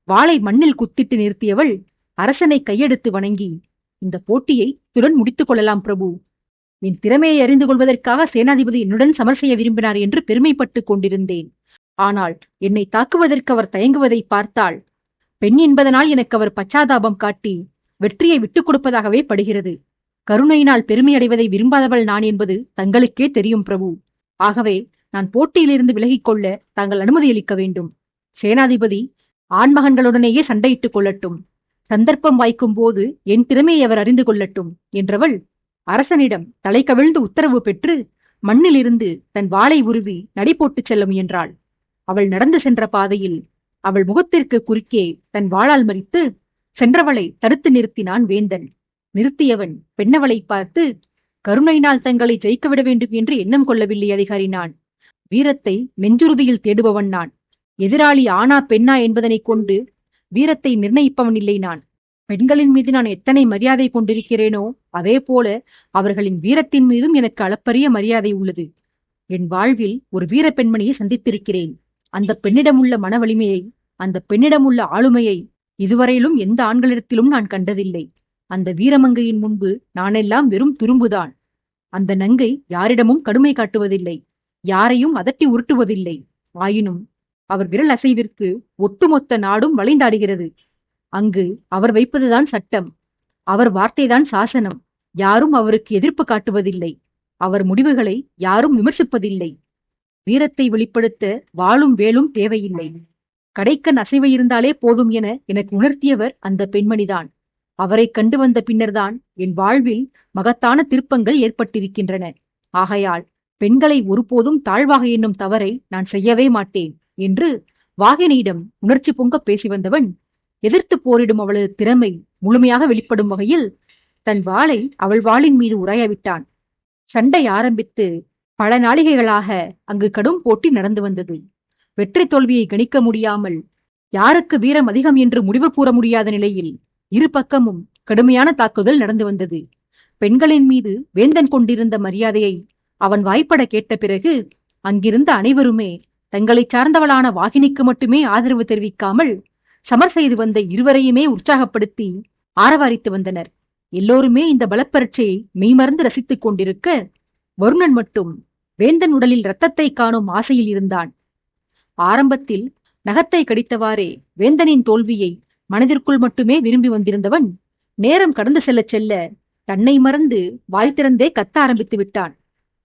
வாளை மண்ணில் குத்திட்டு நிறுத்தியவள் அரசனை கையெடுத்து வணங்கி, இந்த போட்டியை துடன் முடித்துக் கொள்ளலாம் பிரபு. என் திறமையை அறிந்து கொள்வதற்காக சேனாதிபதி என்னுடன் சமர் செய்ய விரும்பினார் என்று பெருமைப்பட்டுக் கொண்டிருந்தேன். ஆனால் என்னை தாக்குவதற்கு அவர் தயங்குவதை பார்த்தால் பெண் என்பதனால் எனக்கு அவர் பச்சாதாபம் காட்டி வெற்றியை விட்டுக் கொடுப்பதாகவே படுகிறது. கருணையினால் பெருமையடைவதை விரும்பாதவள் நான் என்பது தங்களுக்கே தெரியும் பிரபு. ஆகவே நான் போட்டியிலிருந்து விலகிக் கொள்ள தாங்கள் அனுமதியளிக்க வேண்டும். சேனாதிபதி ஆண்மகன்களுடனேயே சண்டையிட்டுக் கொள்ளட்டும். சந்தர்ப்பம் வாய்க்கும் போது என் திறமையை அவர் அறிந்து கொள்ளட்டும் என்றவள் அரசனிடம் தலை கவிழ்ந்து உத்தரவு பெற்று மண்ணிலிருந்து தன் வாளை உருவி நடை போட்டுச் செல்ல முயன்றாள். அவள் நடந்து சென்ற பாதையில் அவள் முகத்திற்கு குறுக்கே தன் வாளால் மறித்து சென்றவளை தடுத்து நிறுத்தினான் வேந்தன். நிறுத்தியவன் பெண்ணவளை பார்த்து, கருணையினால் தங்களை ஜெயிக்கவிட வேண்டும் என்று எண்ணம் கொள்ளவில்லை அதிகாரி. நான் வீரத்தை நெஞ்சுறுதியில் தேடுபவன். நான் எதிராளி ஆனா பெண்ணா என்பதனைக் கொண்டு வீரத்தை நிர்ணயிப்பவன் இல்லை. நான் பெண்களின் மீது நான் எத்தனை மரியாதை கொண்டிருக்கிறேனோ அதே போல அவர்களின் வீரத்தின் மீதும் எனக்கு அளப்பரிய மரியாதை உள்ளது. என் வாழ்வில் ஒரு வீர பெண்மணியை சந்தித்திருக்கிறேன். அந்த பெண்ணிடமுள்ள மன வலிமையை, அந்த பெண்ணிடமுள்ள ஆளுமையை இதுவரையிலும் எந்த ஆண்களிடத்திலும் நான் கண்டதில்லை. அந்த வீரமங்கையின் முன்பு நானெல்லாம் வெறும் துரும்புதான். அந்த நங்கை யாரிடமும் கடுமை காட்டுவதில்லை, யாரையும் அதட்டி உருட்டுவதில்லை. ஆயினும் அவர் விரல் அசைவிற்கு ஒட்டுமொத்த நாடும் வளைந்தாடுகிறது. அங்கு அவர் வைப்பதுதான் சட்டம், அவர் வார்த்தைதான் சாசனம். யாரும் அவருக்கு எதிர்ப்பு காட்டுவதில்லை, அவர் முடிவுகளை யாரும் விமர்சிப்பதில்லை. வீரத்தை வெளிப்படுத்த வாளும் வேலும் தேவையில்லை, கடைக்கண் அசைவு இருந்தாலே போதும் என எனக்கு உணர்த்தியவர் அந்த பெண்மணிதான். அவரை கண்டு வந்த பின்னர்தான் என் வாழ்வில் மகத்தான திருப்பங்கள் ஏற்பட்டிருக்கின்றன. ஆகையால் பெண்களை ஒருபோதும் தாழ்வாக எண்ணும் தவறை நான் செய்யவே மாட்டேன் என்று வாகினியிடம் உணர்ச்சி பொங்க பேசி வந்தவன் எதிர்த்து போரிடும் அவளது திறமை முழுமையாக வெளிப்படும் வகையில் தன் வாளை அவள் வாளின் மீது உறையவிட்டான். சண்டை ஆரம்பித்து பல நாளிகைகளாக அங்கு கடும் போட்டி நடந்து வந்தது. வெற்றி தோல்வியை கணிக்க முடியாமல், யாருக்கு வீரம் அதிகம் என்று முடிவு கூற முடியாத நிலையில் இரு பக்கமும் கடுமையான தாக்குதல் நடந்து வந்தது. பெண்களின் மீது வேந்தன் கொண்டிருந்த மரியாதையை அவன் வாய்ப்பட கேட்ட பிறகு அங்கிருந்த அனைவருமே தங்களை சார்ந்தவளான வாகினிக்கு மட்டுமே ஆதரவு தெரிவிக்காமல் சமர் செய்து வந்த இருவரையுமே உற்சாகப்படுத்தி ஆரவாரித்து வந்தனர். எல்லோருமே இந்த பலப்பரட்சியை மெய்மறந்து ரசித்துக் கொண்டிருக்க, வருணன் மட்டும் வேந்தன் உடலில் இரத்தத்தை காணும் ஆசையில் இருந்தான். ஆரம்பத்தில் நகத்தை கடித்தவாறே வேந்தனின் தோல்வியை மனதிற்குள் மட்டுமே விரும்பி வந்திருந்தவன் நேரம் கடந்து செல்ல செல்ல தன்னை மறந்து வாய் திறந்தே கத்த ஆரம்பித்து விட்டான்.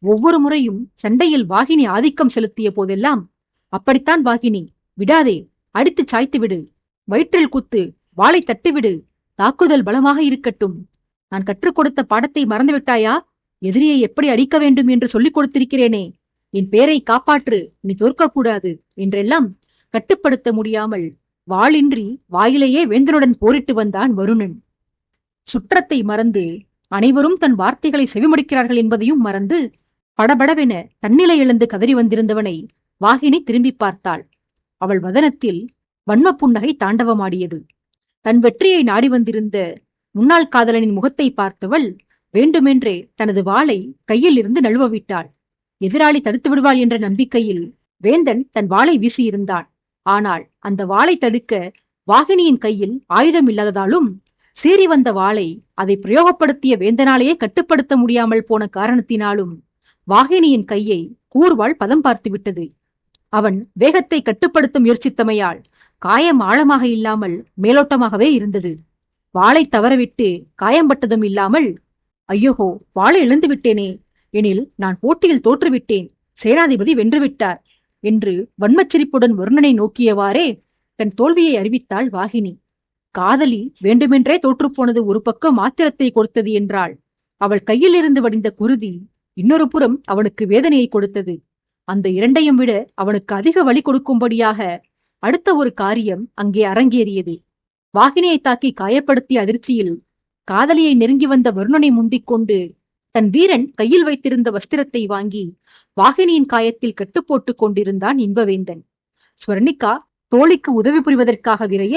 ஒவ்வொரு முறையும் சண்டையில் வாகினி ஆதிக்கம் செலுத்திய போதெல்லாம், அப்படித்தான் வாகினி, விடாதே, அடித்து சாய்த்து விடு, வயிற்றில் குத்து, வாளை தட்டிவிடு, தாக்குதல் பலமாக இருக்கட்டும், நான் கற்றுக் கொடுத்த பாடத்தை மறந்துவிட்டாயா? எதிரியை எப்படி அடிக்க வேண்டும் என்று சொல்லிக் கொடுத்திருக்கிறேனே, என் பேரை காப்பாற்று, நீ தோற்கக்கூடாது என்றெல்லாம் கட்டுப்படுத்த முடியாமல் வாளின்றி வாயிலேயே வேந்தனுடன் போரிட்டு வந்தான் வருணன். சுற்றத்தை மறந்து அனைவரும் தன் வார்த்தைகளை செவிமடுக்கிறார்கள் என்பதையும் மறந்து படபடவென தன்னிலை இழந்து கதறி வந்திருந்தவனை வாகினி திரும்பி பார்த்தாள். அவள் வதனத்தில் வன்ம புன்னகை தாண்டவமாடியது. தன் வெற்றியை நாடி வந்திருந்த முன்னாள் காதலனின் முகத்தை பார்த்தவள் வேண்டுமென்றே தனது வாளை கையில் இருந்து நழுவவிட்டாள். எதிராளி தடுத்து விடுவாள் என்ற நம்பிக்கையில் வேந்தன் தன் வாளை வீசியிருந்தான். ஆனால் அந்த வாளை தடுக்க வாகினியின் கையில் ஆயுதம் இல்லாததாலும் சீறி வந்த வாளை அதை பிரயோகப்படுத்திய வேந்தனாலேயே கட்டுப்படுத்த முடியாமல் போன காரணத்தினாலும் வாகினியின் கையை கூர்வாள் பதம் பார்த்து விட்டது. அவன் வேகத்தை கட்டுப்படுத்த முயற்சித்தமையால் காயம் ஆழமாக இல்லாமல் மேலோட்டமாகவே இருந்தது. வாளை தவறவிட்டு காயம்பட்டதும் இல்லாமல், ஐயோஹோ, வாளை இழந்து விட்டேனே, எனில் நான் போட்டியில் தோற்றுவிட்டேன், சேனாதிபதி வென்றுவிட்டார் என்று வன்மச்சிரிப்புடன் வருணனை நோக்கியவாறே தன் தோல்வியை அறிவித்தாள் வாகினி. காதலி வேண்டுமென்றே தோற்றுப்போனது ஒரு பக்கம் ஆத்திரத்தை கொடுத்தது என்றாள். அவள் கையில் இருந்து வடிந்த குருதி இன்னொரு புறம் அவனுக்கு வேதனையை கொடுத்தது. அந்த இரண்டையும் விட அவனுக்கு அதிக வலி கொடுக்கும்படியாக அடுத்த ஒரு காரியம் அங்கே அரங்கேறியது. வாகினியை தாக்கி காயப்படுத்திய அதிர்ச்சியில் காதலியை நெருங்கி வந்த வருணனை முந்திக் கொண்டு தன் வீரன் கையில் வைத்திருந்த வஸ்திரத்தை வாங்கி வாகினியின் காயத்தில் கட்டுப்போட்டுக் கொண்டிருந்தான் இன்பவேந்தன். ஸ்வர்ணிகா தோழிக்கு உதவி புரிவதற்காக விரைய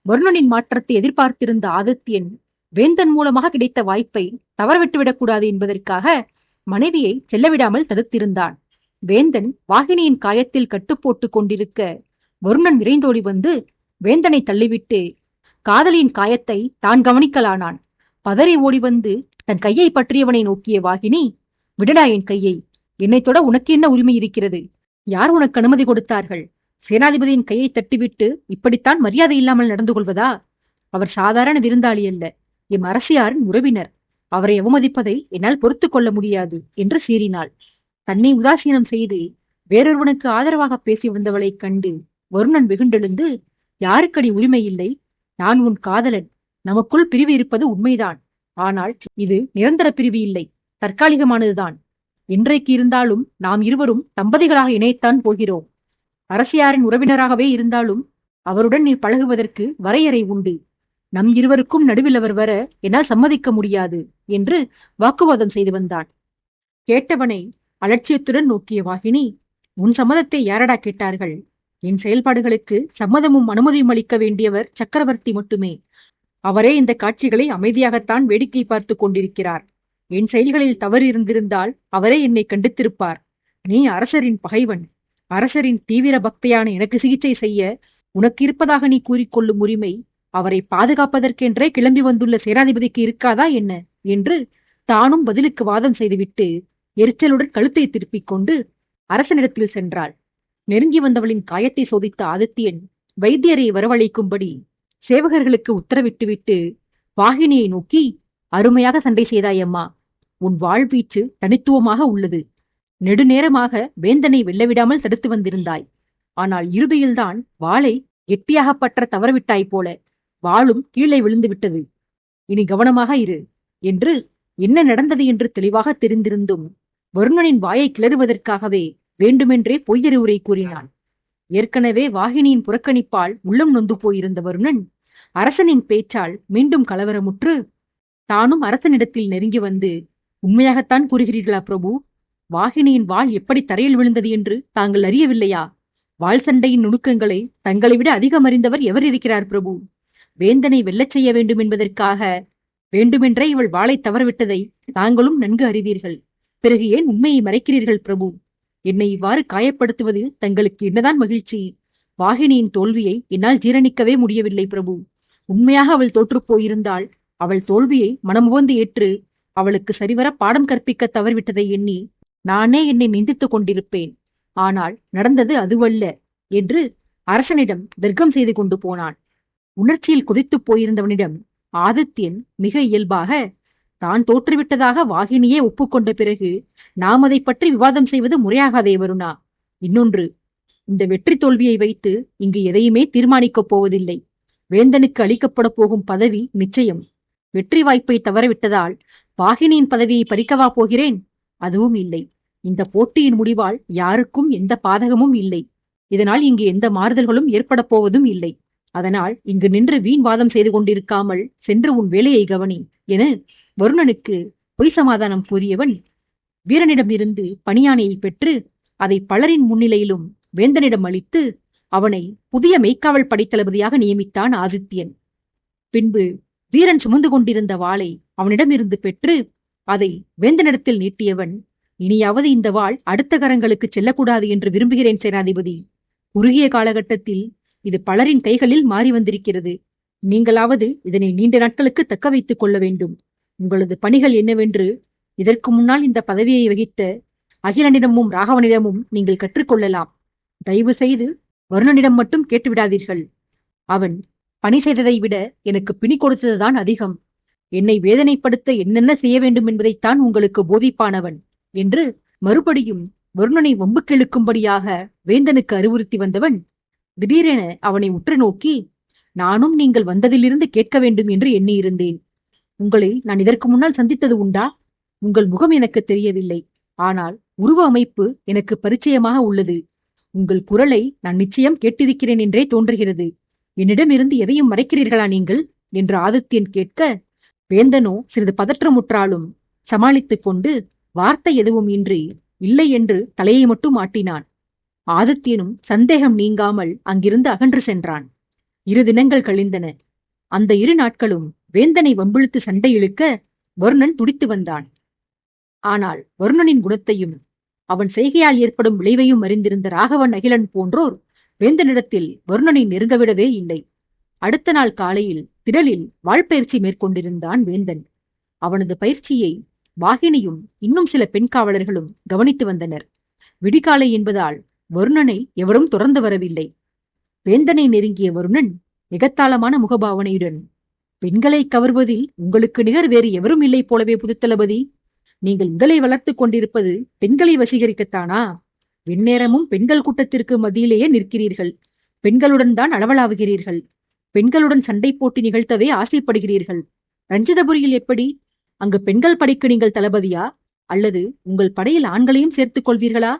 வருணனின் மாற்றத்தை எதிர்பார்த்திருந்த ஆதித்யன் வேந்தன் மூலமாக கிடைத்த வாய்ப்பை தவறவிட்டுவிடக்கூடாது என்பதற்காக மனைவியை செல்லவிடாமல் தடுத்திருந்தான். வேந்தன் வாகினியின் காயத்தில் கட்டுப்போட்டுக் கொண்டிருக்க வருணன் விரைந்தோடி வந்து வேந்தனை தள்ளிவிட்டு காதலியின் காயத்தை தான் கவனிக்கலானான். பதறி ஓடி வந்து தன் கையை பற்றியவனை நோக்கிய வாகினி, விடடா என் கையை, என்னை தொட உனக்கு என்ன உரிமை இருக்கிறது? யார் உனக்கு அனுமதி கொடுத்தார்கள்? சேனாதிபதியின் கையை தட்டிவிட்டு இப்படித்தான் மரியாதை இல்லாமல் நடந்து கொள்வதா? அவர் சாதாரண விருந்தாளி அல்ல, எம் அரசியாரின் உறவினர். அவரை அவமதிப்பதை என்னால் பொறுத்து கொள்ள முடியாது என்று சீறினாள். தன்னை உதாசீனம் செய்து வேறொருவனுக்கு ஆதரவாக பேசி வந்தவளைக் கண்டு வருணன் வெகுண்டெழுந்து, யாருக்கடி உரிமை இல்லை? நான் உன் காதலன். நமக்குள் பிரிவு இருப்பது உண்மைதான். ஆனால் இது நிரந்தர பிரிவு இல்லை, தற்காலிகமானதுதான். இன்றைக்கு இருந்தாலும் நாம் இருவரும் தம்பதிகளாக இணையத்தான் போகிறோம். அரசியாரின் உறவினராகவே இருந்தாலும் அவருடன் நீ பழகுவதற்கு வரையறை உண்டு. நம் இருவருக்கும் நடுவில் அவர் வர என்னால் சம்மதிக்க முடியாது என்று வாக்குவாதம் செய்து வந்தான். கேட்டவனை அலட்சியத்துடன் நோக்கிய வாகினி, உன் சம்மதத்தை யாரடா கேட்டார்கள்? என் செயல்பாடுகளுக்கு சம்மதமும் அனுமதியும் அளிக்க வேண்டியவர் சக்கரவர்த்தி மட்டுமே. அவரே இந்த காட்சிகளை அமைதியாகத்தான் வேடிக்கை பார்த்து கொண்டிருக்கிறார். என் செயல்களில் தவறு இருந்திருந்தால் அவரே என்னை கண்டித்திருப்பார். நீ அரசரின் பகைவன். அரசரின் தீவிர பக்தையான எனக்கு சிகிச்சை செய்ய உனக்கு இருப்பதாக நீ கூறிக்கொள்ளும் உரிமை அவரை பாதுகாப்பதற்கென்றே கிளம்பி வந்துள்ள சேனாதிபதிக்கு இருக்காதா என்ன என்று தானும் பதிலுக்கு வாதம் செய்துவிட்டு எரிச்சலுடன் கழுத்தை திருப்பிக் கொண்டு அரசனிடத்தில் சென்றாள். நெருங்கி வந்தவளின் காயத்தை சோதித்த ஆதித்யன் வைத்தியரை வரவழைக்கும்படி சேவகர்களுக்கு உத்தரவிட்டுவிட்டு வாகினியை நோக்கி, அருமையாக சண்டை செய்தாயம்மா. உன் வாழ்வீச்சு தனித்துவமாக உள்ளது. நெடுநேரமாக வேந்தனை வெல்லவிடாமல் தடுத்து வந்திருந்தாய். ஆனால் இறுதியில்தான் வாளை கெட்டியாக பற்ற தவறவிட்டாய் போல. வாளும் கீழே விழுந்து விட்டது. இனி கவனமாக இரு என்று என்ன நடந்தது என்று தெளிவாக தெரிந்திருந்தும் வருணனின் வாயை கிளறுவதற்காகவே வேண்டுமென்றே பொய்யறிவுரை கூறினான். ஏற்கனவே வாகினியின் புறக்கணிப்பால் உள்ளம் நொந்து போயிருந்த வருணன் அரசனின் பேச்சால் மீண்டும் கலவரமுற்று தானும் அரசனிடத்தில் நெருங்கி வந்து, உண்மையாகத்தான் கூறுகிறீர்களா பிரபு? வாகினியின் வாள் எப்படி தரையில் விழுந்தது என்று தாங்கள் அறியவில்லையா? வாள் சண்டையின் நுணுக்கங்களை தங்களை விட அதிகம் அறிந்தவர் எவர் இருக்கிறார் பிரபு? வேந்தனை வெல்லச் செய்ய வேண்டும் என்பதற்காக வேண்டுமென்றே இவள் வாளை தவறவிட்டதை தாங்களும் நன்கு அறிவீர்கள். பிறகு ஏன் உண்மையை மறைக்கிறீர்கள் பிரபு? என்னை இவ்வாறு காயப்படுத்துவது தங்களுக்கு என்னதான் மகிழ்ச்சி? வாகினியின் தோல்வியை என்னால் ஜீரணிக்கவே முடியவில்லை பிரபு. உண்மையாக அவள் தோற்றுப் போயிருந்தால் அவள் தோல்வியை மனமுவந்து ஏற்று அவளுக்கு சரிவர பாடம் கற்பிக்க தவறிவிட்டதை எண்ணி நானே என்னை நிந்தித்துக் கொண்டிருப்பேன். ஆனால் நடந்தது அதுவல்ல என்று அரசனிடம் தர்க்கம் செய்து கொண்டு போனான். உணர்ச்சியில் குதித்துப் போயிருந்தவனிடம் ஆதித்யன் மிக இயல்பாக, தான் தோற்றுவிட்டதாக வாகினியே ஒப்புக்கொண்ட பிறகு நாம் அதை பற்றி விவாதம் செய்வது முறையாகாதே வருணா. இன்னொன்று, இந்த வெற்றி தோல்வியை வைத்து இங்கு எதையுமே தீர்மானிக்கப் போவதில்லை. வேந்தனுக்கு அளிக்கப்பட போகும் பதவி நிச்சயம். வெற்றி வாய்ப்பை தவறவிட்டதால் வாகினியின் பதவியை பறிக்கவா போகிறேன்? அதுவும் இல்லை. இந்த போட்டியின் முடிவால் யாருக்கும் எந்த பாதகமும் இல்லை. இதனால் இங்கு எந்த மாறுதல்களும் ஏற்பட போவதும் இல்லை. அதனால் இங்கு நின்று வீண் வாதம் செய்து கொண்டிருக்காமல் சென்று உன் வேலையை கவனி என வருணனுக்கு பொய் சமாதானம் கூறியவன் வீரனிடமிருந்து பணியானையை பெற்று அதை பலரின் முன்னிலையிலும் வேந்தனிடம் அளித்து அவனை புதிய மெய்க்காவல் படைத்தளபதியாக நியமித்தான் ஆதித்யன். பின்பு வீரன் சுமந்து கொண்டிருந்த வாளை அவனிடமிருந்து பெற்று அதை வேந்தனிடத்தில் நீட்டியவன், இனியாவது இந்த வாள் அடுத்த கரங்களுக்கு செல்லக்கூடாது என்று விரும்புகிறேன் சேனாதிபதி. குறுகிய காலகட்டத்தில் இது பலரின் கைகளில் மாறி வந்திருக்கிறது. நீங்களாவது இதனை நீண்ட நாட்களுக்கு தக்க வைத்துக் கொள்ள வேண்டும். உங்களது பணிகள் என்னவென்று இதற்கு முன்னால் இந்த பதவியை வகித்த அகிலனிடமும் ராகவனிடமும் நீங்கள் கற்றுக்கொள்ளலாம். தயவு செய்து வருணனிடம் மட்டும் கேட்டுவிடாதீர்கள். அவன் பணி செய்ததை விட எனக்கு பிணி கொடுத்ததுதான் அதிகம். என்னை வேதனைப்படுத்த என்னென்ன செய்ய வேண்டும் என்பதைத்தான் உங்களுக்கு போதிப்பானவன் என்று மறுபடியும் வருணனை வம்புக்கிழுக்கும்படியாக வேந்தனுக்கு அறிவுறுத்தி வந்தவன் திடீரென அவனை உற்று நோக்கி, நானும் நீங்கள் வந்ததிலிருந்து கேட்க வேண்டும் என்று எண்ணியிருந்தேன். உங்களை நான் இதற்கு முன்னால் சந்தித்தது உண்டா? உங்கள் முகம் எனக்கு தெரியவில்லை. ஆனால் உருவ அமைப்பு எனக்கு பரிச்சயமாக உள்ளது. உங்கள் குரலை நான் நிச்சயம் கேட்டிருக்கிறேன் என்றே தோன்றுகிறது. என்னிடமிருந்து எதையும் மறைக்கிறீர்களா நீங்கள் என்று ஆதித்யன் கேட்க, வேந்தனோ சிறிது பதற்றமுற்றாலும் சமாளித்துக் கொண்டு வார்த்தை எதுவும் இன்றி இல்லை என்று தலையை மட்டும் ஆட்டினான். ஆதித்யனும் சந்தேகம் நீங்காமல் அங்கிருந்து அகன்று சென்றான். 2 தினங்கள் கழிந்தன. அந்த 2 நாட்களும் வேந்தனை வம்பிழுத்து சண்டை இழுக்க வருணன் துடித்து வந்தான். ஆனால் வருணனின் குணத்தையும் அவன் செய்கையால் ஏற்படும் விளைவையும் அறிந்திருந்த ராகவன் அகிலன் போன்றோர் வேந்தனிடத்தில் வருணனை நெருங்கவிடவே இல்லை. அடுத்த நாள் காலையில் திடலில் வாழ்பயிற்சி மேற்கொண்டிருந்தான் வேந்தன். அவனது பயிற்சியை வாகினியும் இன்னும் சில பெண் காவலர்களும் கவனித்து வந்தனர். விடிகாலை என்பதால் வருணனை எவரும் தொடர்ந்து வரவில்லை. வேந்தனை நெருங்கிய வருணன் எகத்தாளமான முகபாவனையுடன், பெண்களை கவர்வதில் உங்களுக்கு நிகர் வேறு எவரும் இல்லை போலவே புதுத்தளபதி. நீங்கள் உடலை வளர்த்துக் கொண்டிருப்பது பெண்களை வசீகரிக்கத்தானா? எந்நேரமும் பெண்கள் கூட்டத்திற்கு மத்தியிலேயே நிற்கிறீர்கள். பெண்களுடன் தான் அளவலாவுகிறீர்கள். பெண்களுடன் சண்டை போட்டி நிகழ்த்தவே ஆசைப்படுகிறீர்கள். ரஞ்சிதபுரியில் எப்படி? அங்கு பெண்கள் படைக்கு நீங்கள் தளபதியா? அல்லது உங்கள் படையில் ஆண்களையும் சேர்த்துக் கொள்வீர்களா?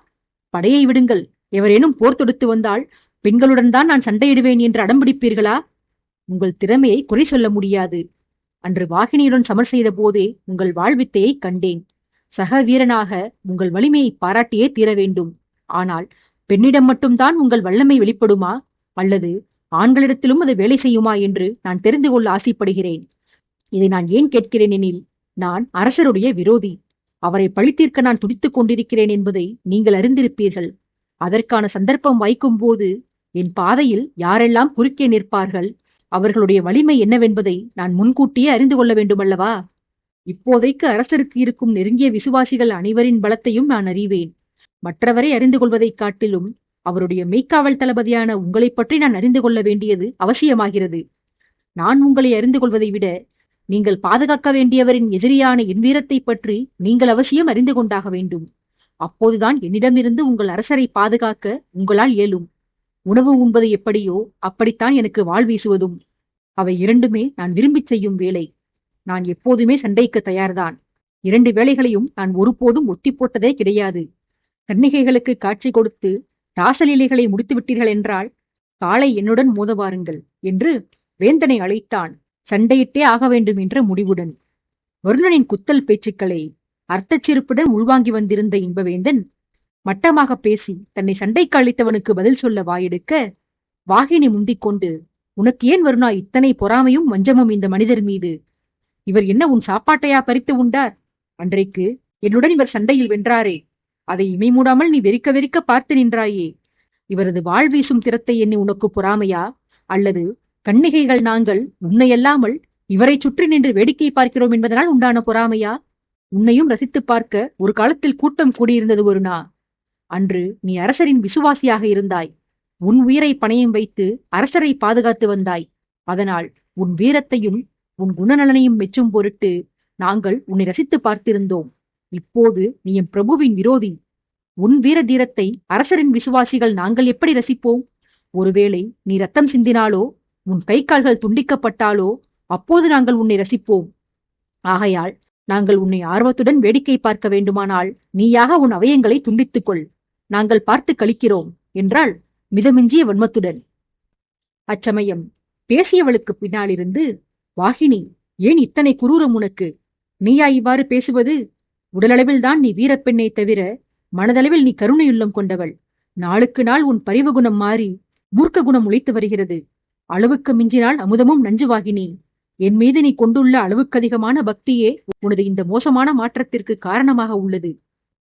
படையை விடுங்கள். எவரேனும் போர் தொடுத்து வந்தால் பெண்களுடன் தான் நான் சண்டையிடுவேன் என்று அடம்பிடிப்பீர்களா? உங்கள் திறமையை குறை சொல்ல முடியாது. அன்று வாகினியுடன் சமர் செய்த போதே உங்கள் வாழ்வித்தையை கண்டேன். சக வீரனாக உங்கள் வலிமையை பாராட்டியே தீர வேண்டும். ஆனால் பெண்ணிடம் மட்டும்தான் உங்கள் வல்லமை வெளிப்படுமா, அல்லது ஆண்களிடத்திலும் அது வேலை செய்யுமா என்று நான் தெரிந்து கொள்ள ஆசைப்படுகிறேன். இதை நான் ஏன் கேட்கிறேன் எனில், நான் அரசருடைய விரோதி. அவரை பழித்தீர்க்க நான் துடித்துக் கொண்டிருக்கிறேன் என்பதை நீங்கள் அறிந்திருப்பீர்கள். அதற்கான சந்தர்ப்பம் வாய்க்கும் போது என் பாதையில் யாரெல்லாம் குறுக்கே நிற்பார்கள், அவர்களுடைய வலிமை என்னவென்பதை நான் முன்கூட்டியே அறிந்து கொள்ள வேண்டுமல்லவா? இப்போதைக்கு அரசருக்கு இருக்கும் நெருங்கிய விசுவாசிகள் அனைவரின் பலத்தையும் நான் அறிவேன். மற்றவரை அறிந்து கொள்வதைக் காட்டிலும் அவருடைய மெய்க்காவல் தளபதியான உங்களை பற்றி நான் அறிந்து கொள்ள வேண்டியது அவசியமாகிறது. நான் உங்களை அறிந்து கொள்வதை விட நீங்கள் பாதுகாக்க வேண்டியவரின் எதிரியான என் வீரத்தை பற்றி நீங்கள் அவசியம் அறிந்து கொண்டாக வேண்டும். அப்போதுதான் என்னிடமிருந்து உங்கள் அரசரை பாதுகாக்க உங்களால் இயலும். உணவு உண்பது எப்படியோ அப்படித்தான் எனக்கு வாழ் வீசுவதும். அவை இரண்டுமே நான் விரும்பிச் செய்யும் வேலை. நான் எப்போதுமே சண்டைக்கு தயார்தான். 2 வேளைகளையும் நான் ஒருபோதும் ஒத்தி போட்டதே கிடையாது. கன்னிகைகளுக்கு காட்சி கொடுத்து ராசலீலைகளை முடித்து விட்டீர்கள் என்றால் காலை என்னுடன் மோத வாருங்கள் என்று வேந்தனை அழைத்தான், சண்டையிட்டே ஆக வேண்டும் என்ற முடிவுடன். வருணனின் குத்தல் பேச்சுக்களை அர்த்தச்சிருப்புடன் உள்வாங்கி வந்திருந்த இன்பவேந்தன் மட்டமாக பேசி தன்னை சண்டைக்கு அளித்தவனுக்கு பதில் சொல்ல வாயெடுக்க, வாகினி முந்திக்கொண்டு, உனக்கு ஏன் வருணா இத்தனை பொறாமையும் வஞ்சமும் இந்த மனிதர் மீது? இவர் என்ன உன் சாப்பாட்டையா பறித்து உண்டார்? அன்றைக்கு என்னுடன் இவர் சண்டையில் வென்றாரே, அதை இமை மூடாமல் நீ வெறிக்க வெறிக்க பார்த்து நின்றாயே. இவரது வாழ் வீசும் திறத்தை எண்ணி உனக்கு பொறாமையா? அல்லது கன்னிகைகள் நாங்கள் உன்னையல்லாமல் இவரை சுற்றி நின்று வேடிக்கை பார்க்கிறோம் என்பதனால் உண்டான பொறாமையா? உன்னையும் ரசித்து பார்க்க ஒரு காலத்தில் கூட்டம் கூடியிருந்தது வருணா. அன்று நீ அரசரின் விசுவாசியாக இருந்தாய். உன் உயிரை பணயம் வைத்து அரசரை பாதுகாத்து வந்தாய். அதனால் உன் வீரத்தையும் உன் குணநலனையும் மெச்சும் பொருட்டு நாங்கள் உன்னை ரசித்து பார்த்திருந்தோம். இப்போது நீ என் பிரபுவின் விரோதி. உன் வீர தீரத்தை அரசரின் விசுவாசிகள் நாங்கள் எப்படி ரசிப்போம்? ஒருவேளை நீ ரத்தம் சிந்தினாலோ உன் கை கால்கள் துண்டிக்கப்பட்டாலோ அப்போது நாங்கள் உன்னை ரசிப்போம். ஆகையால் நாங்கள் உன்னை ஆர்வத்துடன் வேடிக்கை பார்க்க வேண்டுமானால் நீயாக உன் அவயங்களை துண்டித்துக்கொள். நாங்கள் பார்த்து கழிக்கிறோம் என்றாள் மிதமிஞ்சிய வன்மத்துடன். அச்சமயம் பேசியவளுக்கு பின்னாலிருந்து, வாகினி, ஏன் இத்தனை குரூரம் உனக்கு? நீயா இவ்வாறு பேசுவது? உடலளவில்தான் நீ வீரப்பெண்ணை தவிர மனதளவில் நீ கருணையுள்ளம் கொண்டவள். நாளுக்கு நாள் உன் பரிவு குணம் மாறி மூர்க்க குணம் உழைத்து வருகிறது. அளவுக்கு மிஞ்சினால் அமுதமும் நஞ்சு வாகினி. என் மீது நீ கொண்டுள்ள அளவுக்கதிகமான பக்தியே உனது இந்த மோசமான மாற்றத்திற்கு காரணமாக உள்ளது.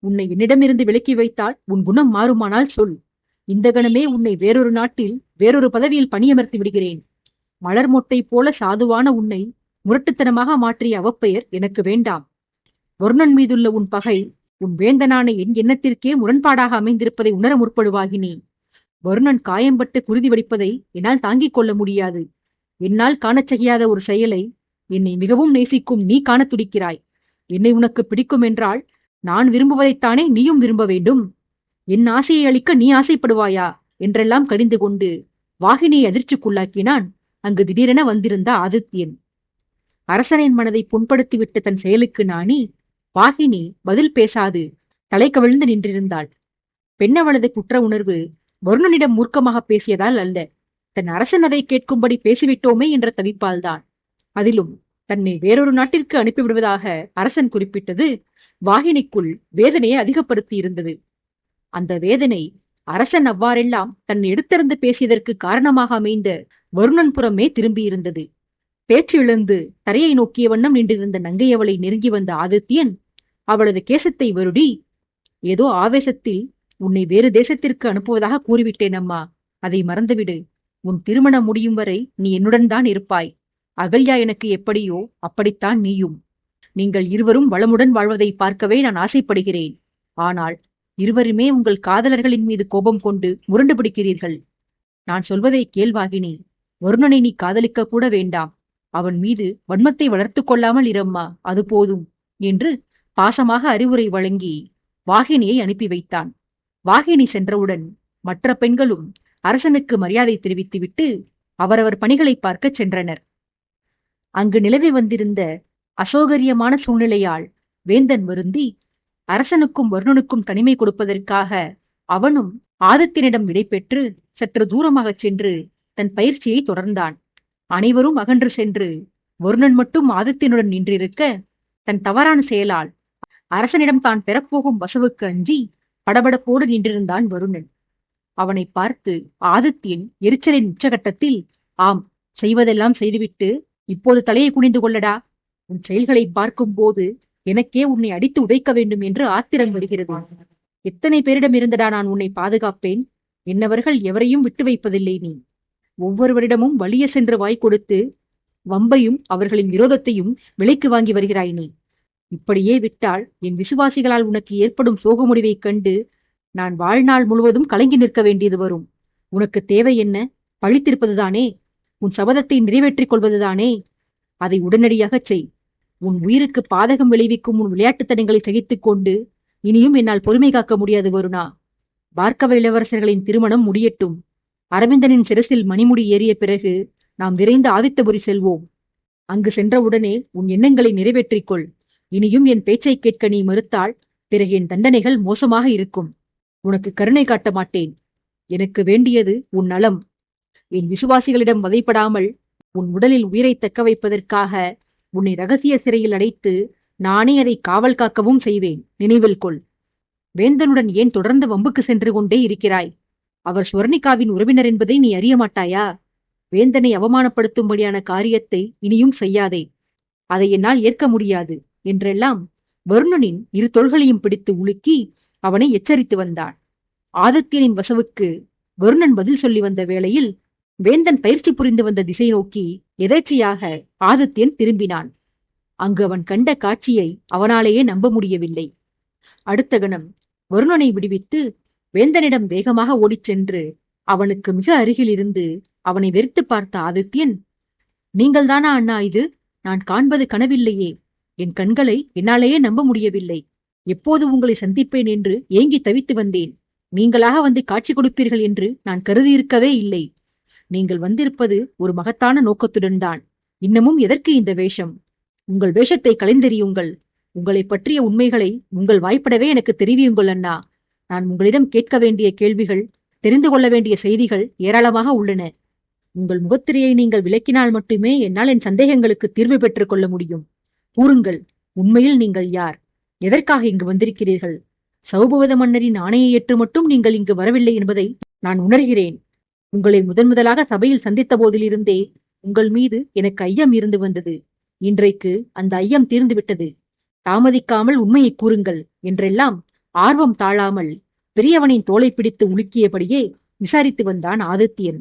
உன்னை என்னிடமிருந்து விலக்கி வைத்தால் உன் குணம் மாறுமானால் சொல். இந்த கணமே உன்னை வேறொரு நாட்டில் வேறொரு பதவியில் பணியமர்த்தி விடுகிறேன். மலர் மொட்டை போல சாதுவான உன்னை முரட்டுத்தனமாக மாற்றிய அவப்பெயர் எனக்கு வேண்டாம். வருணன் மீதுள்ள உன் பகை உன் வேந்தனான என் எண்ணத்திற்கே முரண்பாடாக அமைந்திருப்பதை உணர முற்படுவாகினி. வருணன் காயம்பட்டு குருதி வடிப்பதை என்னால் தாங்கிக் கொள்ள முடியாது. என்னால் காணச் செய்யாத ஒரு செயலை என்னை மிகவும் நேசிக்கும் நீ காணத் துடிக்கிறாய். என்னை உனக்கு பிடிக்கும் என்றால் நான் விரும்புவதைத்தானே நீயும் விரும்ப வேண்டும். என் ஆசையை அளிக்க நீ ஆசைப்படுவாயா என்றெல்லாம் கடிந்து கொண்டு வாகினியை அதிர்ச்சிக்குள்ளாக்கினான் அங்கு திடீரென வந்திருந்த ஆதித்யன். அரசனின் மனதை புண்படுத்திவிட்ட தன் செயலுக்கு நாணி வாகினி பதில் பேசாது தலை கவிழ்ந்து நின்றிருந்தாள். பெண்ணவளது குற்ற உணர்வு வருணனிடம் மூர்க்கமாக பேசியதால் அல்ல, தன் அரசன் அதை கேட்கும்படி பேசிவிட்டோமே என்ற தவிப்பால்தான். அதிலும் தன்னை வேறொரு நாட்டிற்கு அனுப்பிவிடுவதாக அரசன் குறிப்பிட்டது வாகினிக்குள் வேதனையை அதிகப்படுத்தி இருந்தது. அந்த வேதனை அரசன் அவ்வாறெல்லாம் தன் எடுத்திருந்து பேசியதற்கு காரணமாக அமைந்த வருணன் புறமே திரும்பியிருந்தது. பேச்சு இழந்து தரையை நோக்கிய வண்ணம் நின்றிருந்த நங்கையவளை நெருங்கி வந்த ஆதித்யன் அவளது கேசத்தை வருடி, ஏதோ ஆவேசத்தில் உன்னை வேறு தேசத்திற்கு அனுப்புவதாக கூறிவிட்டேன் அம்மா, அதை மறந்துவிடு. உன் திருமணம் முடியும் வரை நீ என்னுடன் தான் இருப்பாய். அகல்யா எனக்கு எப்படியோ அப்படித்தான் நீயும். நீங்கள் இருவரும் வளமுடன் வாழ்வதை பார்க்கவே நான் ஆசைப்படுகிறேன். ஆனால் இருவருமே உங்கள் காதலர்களின் மீது கோபம் கொண்டு முரண்டு பிடிக்கிறீர்கள். நான் சொல்வதை கேள்வாகினி. வருணனை நீ காதலிக்க கூட வேண்டாம். அவன் மீது வன்மத்தை வளர்த்து கொள்ளாமல் இரம்மா, அது போதும் என்று பாசமாக அறிவுரை வழங்கி வாகினியை அனுப்பி வைத்தான். வாகினி சென்றவுடன் மற்ற பெண்களும் அரசனுக்கு மரியாதை தெரிவித்துவிட்டு அவரவர் பணிகளை பார்க்கச் சென்றனர். அங்கு நிலவி வந்திருந்த அசௌகரியமான சூழ்நிலையால் வேந்தன் வருந்தி அரசனுக்கும் வருணனுக்கும் தனிமை கொடுப்பதற்காக அவனும் ஆதித்யனிடம் விடைபெற்று சற்று தூரமாகச் சென்று தன் பயிற்சியை தொடர்ந்தான். அனைவரும் அகன்று சென்று வருணன் மட்டும் ஆதித்யனுடன் நின்றிருக்க, தன் தவறான செயலால் அரசனிடம் தான் பெறப்போகும் வசவுக்கு அஞ்சி படபடப்போடு நின்றிருந்தான் வருணன். அவனை பார்த்து ஆதித்யன் எரிச்சலின் உச்சகட்டத்தில், ஆம், செய்வதெல்லாம் செய்துவிட்டு இப்போது தலையை குனிந்து கொள்ளடா. உன் செயல்களை பார்க்கும் போது எனக்கே உன்னை அடித்து உதைக்க வேண்டும் என்று ஆத்திரம் வருகிறது. எத்தனை பேரிடம் இருந்தடா நான் உன்னை பாதுகாப்பேன். என்னவர்கள் எவரையும் விட்டு வைப்பதில்லை நீ. ஒவ்வொருவரிடமும் வலிய சென்று வாய் கொடுத்து வம்பையும் அவர்களின் விரோதத்தையும் விலைக்கு வாங்கி வருகிறாய் நீ. இப்படியே விட்டால் என் விசுவாசிகளால் உனக்கு ஏற்படும் சோக முடிவைக் கண்டு நான் வாழ்நாள் முழுவதும் கலங்கி நிற்க வேண்டியது வரும். உனக்கு தேவை என்ன? பழித்திருப்பதுதானே? உன் சபதத்தை நிறைவேற்றிக் கொள்வதுதானே? அதை உடனடியாகச் செய். உன் உயிருக்கு பாதகம் விளைவிக்கும் உன் விளையாட்டுத்தனங்களை சகித்துக் கொண்டு இனியும் என்னால் பொறுமை காக்க முடியாது வருணா. பார்க்கவ இளவரசர்களின் திருமணம் முடியட்டும். அரவிந்தனின் சிரசில் மணிமுடி ஏறிய பிறகு நாம் விரைந்து ஆதித்தபுரி செல்வோம். அங்கு சென்றவுடனே உன் எண்ணங்களை நிறைவேற்றிக்கொள். இனியும் என் பேச்சை கேட்க நீ மறுத்தால் பிறகு என் தண்டனைகள் மோசமாக இருக்கும். உனக்கு கருணை காட்ட மாட்டேன். எனக்கு வேண்டியது உன் நலம். என் விசுவாசிகளிடம் வதைப்படாமல் உன் உடலில் உயிரை தக்க வைப்பதற்காக உன்னை ரகசிய சிறையில் அடைத்து நானே அதை காவல் காக்கவும் செய்வேன். நினைவில் கொள். வேந்தனுடன் ஏன் தொடர்ந்து வம்புக்கு சென்று கொண்டே இருக்கிறாய்? அவர் சுவர்ணிகாவின் உறவினர் என்பதை நீ அறிய மாட்டாயா? வேந்தனை அவமானப்படுத்தும்படியான காரியத்தை இனியும் செய்யாதே. அதை என்னால் ஏற்க முடியாது என்றெல்லாம் வருணனின் இரு தோள்களையும் பிடித்து உலுக்கி அவனை எச்சரித்து வந்தான். ஆதித்யனின் வசவுக்கு வருணன் பதில் சொல்லி வந்த வேளையில் வேந்தன் பயிற்சி புரிந்து வந்த திசை நோக்கி எதேச்சையாக ஆதித்யன் திரும்பினான். அங்கு அவன் கண்ட காட்சியை அவனாலேயே நம்ப முடியவில்லை. அடுத்த கணம் வருணனை விடுவித்து வேந்தனிடம் வேகமாக ஓடிச் சென்று அவனுக்கு மிக அருகில் இருந்து அவனை வெறுத்து பார்த்த ஆதித்யன், நீங்கள்தானா அண்ணா இது? நான் காண்பது கனவில்லையே. என் கண்களை என்னாலேயே நம்ப முடியவில்லை. எப்போது உங்களை சந்திப்பேன் என்று ஏங்கி தவித்து வந்தேன். நீங்களாக வந்து காட்சி கொடுப்பீர்கள் என்று நான் கருதியிருக்கவே இல்லை. நீங்கள் வந்திருப்பது ஒரு மகத்தான நோக்கத்துடன் தான். இன்னமும் எதற்கு இந்த வேஷம்? உங்கள் வேஷத்தை களைந்தெறியுங்கள். உங்களை பற்றிய உண்மைகளை உங்கள் வாய்ப்படவே எனக்கு தெரிவியுங்கள் அண்ணா. நான் உங்களிடம் கேட்க வேண்டிய கேள்விகள், தெரிந்து கொள்ள வேண்டிய செய்திகள் ஏராளமாக உள்ளன. உங்கள் முகத்திரையை நீங்கள் விளக்கினால் மட்டுமே என்னால் என் சந்தேகங்களுக்கு தீர்வு பெற்றுக் கொள்ள முடியும். கூறுங்கள், உண்மையில் நீங்கள் யார்? எதற்காக இங்கு வந்திருக்கிறீர்கள்? சௌபவத மன்னரின் ஆணையை ஏற்று மட்டும் நீங்கள் இங்கு வரவில்லை என்பதை நான் உணர்கிறேன். உங்களை முதன்முதலாக சபையில் சந்தித்த போதிலிருந்தே உங்கள் மீது எனக்கு ஐயம் இருந்து வந்தது. இன்றைக்கு அந்த ஐயம் தீர்ந்துவிட்டது. தாமதிக்காமல் உண்மையை கூறுங்கள் என்றெல்லாம் ஆர்வம் தாழாமல் பெரியவனின் தோளை பிடித்து உலுக்கியபடியே விசாரித்து வந்தான் ஆதித்யன்.